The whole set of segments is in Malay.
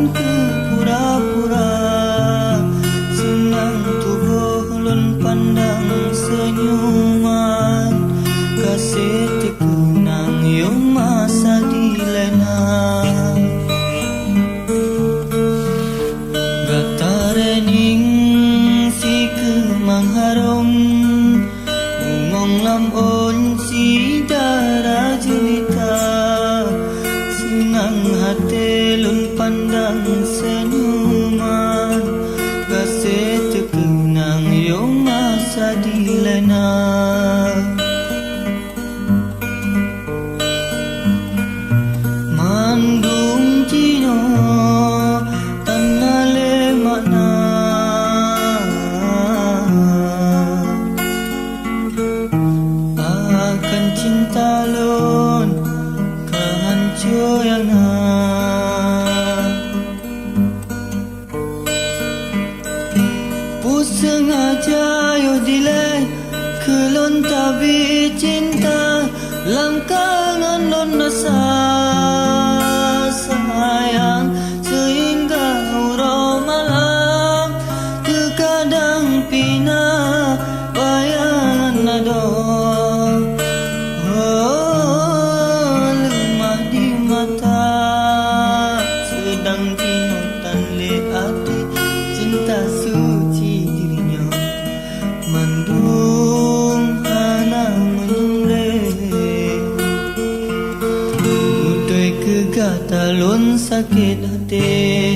ku pura-pura senang tubuh ulun pandang senyuman kasih terkenang yo masa dilena gatarening si kemang harum ungong lamon si darah jelita senang hati lun pandang senyuman kasih terkenang yo masa dilena mandung cino tanale makna akan cinta lun kehancuran sengaja yo delay kelon tabi cinta langkangan non nasa sayang sehingga urau malam terkadang pina bayangan nado lemah di mata sedang tinutan le hati cinta suci mandung hana menyumre udai kegatalun sakit hati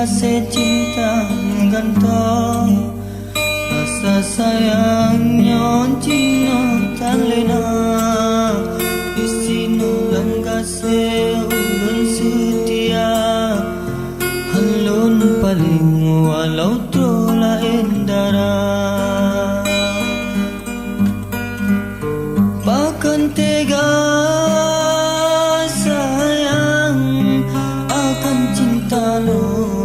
kasih cinta gantung rasa sayangnya cino tan lena isino dan kasih ulun setia halun paling walau tola endara bahkan tega sayang akan cinta lo